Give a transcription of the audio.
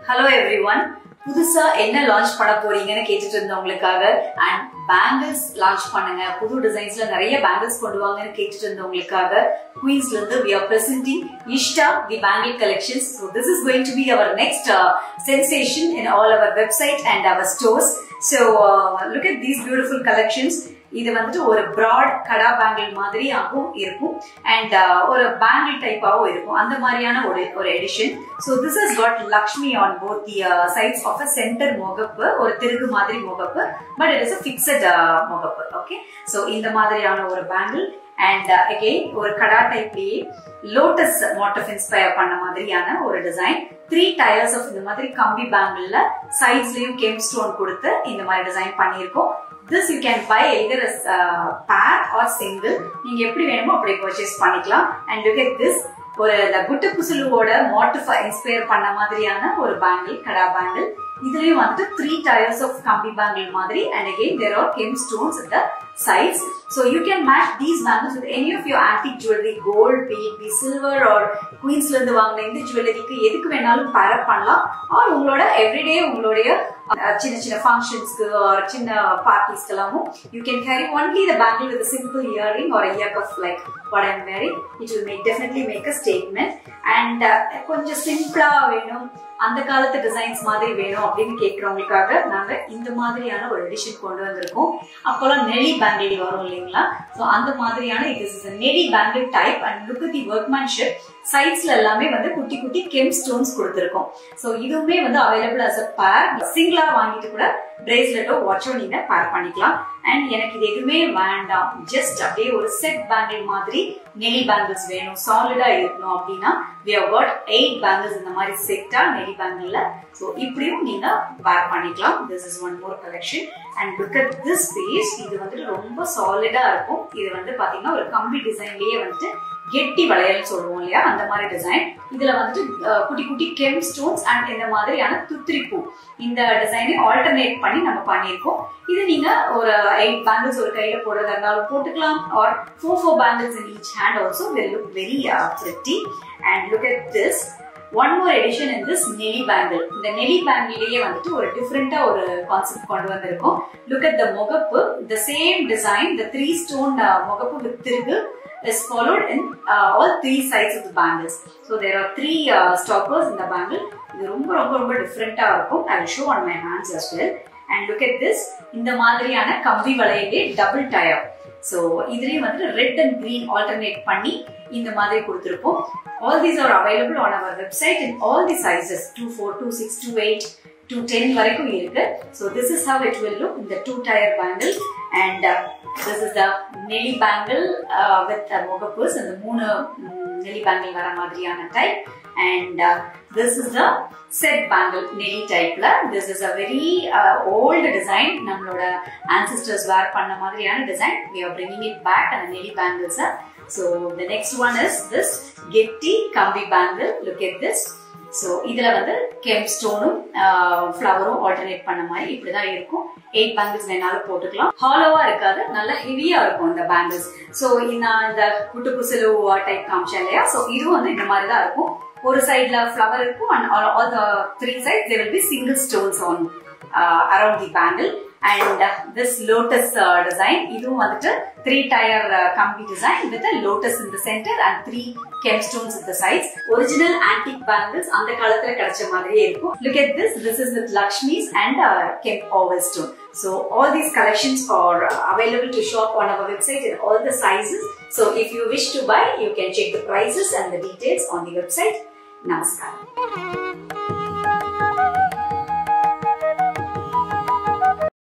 Hello everyone. புதுசா என்ன launch பண்ண போறீங்கன்னு கேட்டுட்டு இருந்தவங்களுக்காக அண்ட் பேங்கிள்ஸ் லான்ச் பண்ணுங்க, புது டிசைன்ஸ்ல நிறைய பேங்கிள்ஸ் கொண்டு வாங்கன்னு கேட்டுட்டு இருந்தவங்களுக்காக குயின்ஸ்ல இருந்து we are presenting Ishta the bangle collections. So this is going to be our next sensation in all our website and our stores. So look at these beautiful collections. இது வந்துட்டு ஒரு broad கடா bangle மாதிரியாகவும் இருக்கும் and ஒரு bangle டைப்பாகவும் இருக்கும். அந்த மாதிரியான ஒரு edition. So this has got Lakshmi on both the sides of a center மொகப்பு, ஒரு திருகு மாதிரி மொகப்பு, but it is a fixed மொகப்பு. Okay, so இந்த மாதிரியான ஒரு பேங்கிள் and again ஒரு கடா டைப்லயே லோட்டஸ் மோட்டிவ் இன்ஸ்பயர் பண்ண மாதிரியான ஒரு டிசைன். 3 tiers of இந்த மாதிரி கம்பி பேங்கிள்ல சைட்ஸ்லயும் கெம் ஸ்டோன் கொடுத்து இந்த மாதிரி டிசைன் பண்ணியிருக்கோம். This you can buy either as pair or single. நீங்க எப்படி வேணுமோ அப்படி purchase பண்ணிக்கலாம். And look at this, ஒரு குட்டு புசுலுவோட மோட்டிவ் இன்ஸ்பயர் பண்ண மாதிரியான ஒரு பேங்கிள், கடா பேங்கிள். இதுலயும் வந்து 3 tiers of கம்பி பேங்கிள் மாதிரி and again there are gem stones at the sides. So you can match these bangles with any of your antique jewelry, gold, be silver or queens la irundhu vaangna indha jewelry ku edukku venalum pair up pannalam or ungaloda everyday ungaloda chinna functions ku or chinna parties kalamu you can carry only the bangle with a simple earring or a ear cuff like what I am wearing. It will definitely make a statement and konja simple ah venum அந்த காலத்து designs மாதிரி வேணும் அப்படின்னு கேட்கறவங்களுக்காக நாங்க இந்த மாதிரியான ஒரு edition கொண்டு வந்திருக்கோம். அப்போலாம் நெளி பேங்கிள் வரும் இல்லைங்களா, ஸோ அந்த மாதிரியான this is a நெளி bangle type and look at the workmanship. சைட்ஸ்ல எல்லாமே வந்து குட்டி குட்டி கெம் ஸ்டோன்ஸ் கொடுத்திருக்கோம். ஸோ இதுவுமே வந்து அவைலபிள் as a pair. சிங்கிளா வாங்கிட்டு கூட பிரேஸ்லெட்டோ வாட்சோ நீங்க பேர் பண்ணிக்கலாம். அண்ட் எனக்கு இது எதுவுமே வேண்டாம், ஜஸ்ட் அப்படியே ஒரு செட் பேங்கிள் மாதிரி நெளி பேங்கிள்ஸ் வேணும், சாலிடா இருக்கணும் அப்படின்னா we have got 8 bangles இந்த மாதிரி செட்டா நெளி பேங்கிள்ல. ஸோ இப்படியும் நீங்க பேர் பண்ணிக்கலாம். This is one more collection and look at this piece. இது வந்துட்டு ரொம்ப சாலிடா இருக்கும். இது வந்து பாத்தீங்கன்னா ஒரு கம்பி டிசைன்லயே வந்துட்டு கெட்டி வளையல் சொல்லுவோம் இல்லையா, அந்த மாதிரி டிசைன். இதுல வந்துட்டு குட்டி குட்டி கெம் ஸ்டோன்ஸ் அண்ட் இந்த மாதிரியான துத்திரி பூ, இந்த டிசைனை ஆல்டர்னேட் பண்ணி நம்ம பண்ணியிருக்கோம். இது நீங்க ஒரு 8 bangles ஒரு கையில போடுறதா இருந்தாலும் போட்டுக்கலாம் or 4 bangles in each hand also will look very pretty. And look at this, one more addition in this நெளி பேங்கிள். இந்த நெளி பேங்கிள்லயே வந்துட்டு ஒரு டிஃபரெண்டா ஒரு கான்செப்ட் கொண்டு வந்திருக்கோம். Look at the முகப்பு, the same design, the 3 stone முகப்பு with திருகு is followed in all 3 sides of the bangles. So there are 3 stoppers in the bangle. இது ரொம்ப ரொம்ப ரொம்ப டிஃபரெண்டா இருக்கும். I will show on my hands as well. And look at this, இந்த மாதிரியான கம்பி வளையலே டபுள் டயர். So இதுலயே வந்து ரெட் அண்ட் கிரீன் ஆல்டர்னேட் பண்ணி இந்த மாதிரி கொடுத்திருப்போம். All these are available on our website in all the sizes, 2-4, 2-6, 2-8, 2-10 வரைக்கும் இருக்கு. So this is how it will look in the 2-tier bangle and this is the நெளி bangle with முகப்பூஸ், அந்த 3 நெளி bangle வர மாதிரியான type. And this is the set bangle நெளி டைப்ல. This is a very old design, நம்மளோட ancestors wear பண்ண மாதிரியான design. We are bringing it back and நெளி bangles. So the next one is this கெட்டி கம்பி bangle. Look at this. So இதுல வந்து gem ஸ்டோனும் ஃப்ளவரும் alternate பண்ண மாதிரி இப்படிதான் இருக்கும். 8 bangles வேணாலும் போட்டுக்கலாம். ஹாலோவா இருக்காது, நல்லா ஹெவியா இருக்கும் இந்த பேங்கிள்ஸ். ஸோ நான் இந்த குட்டு புசுலு டைப் காமிச்சேன் இல்லையா, ஸோ இதுவும் வந்து இந்த மாதிரி தான் இருக்கும். ஒரு சைட்ல ஃப்ளவர் இருக்கும் and all the 3 sides there will be single stones on around the bangle. And this lotus design, இதுவும் வந்துட்டு 3-tier கம்பி design with a lotus in the center and 3 gem stones at the sides. Original antique bangles அந்த காலத்துல கிடைச்ச மாதிரியே இருக்கும். Look at this, this is with Lakshmi's and Kemp oval stone. So all these collections are available to shop on our website in all the sizes. So if you wish to buy, you can check the prices and the details on the website. Namaskar.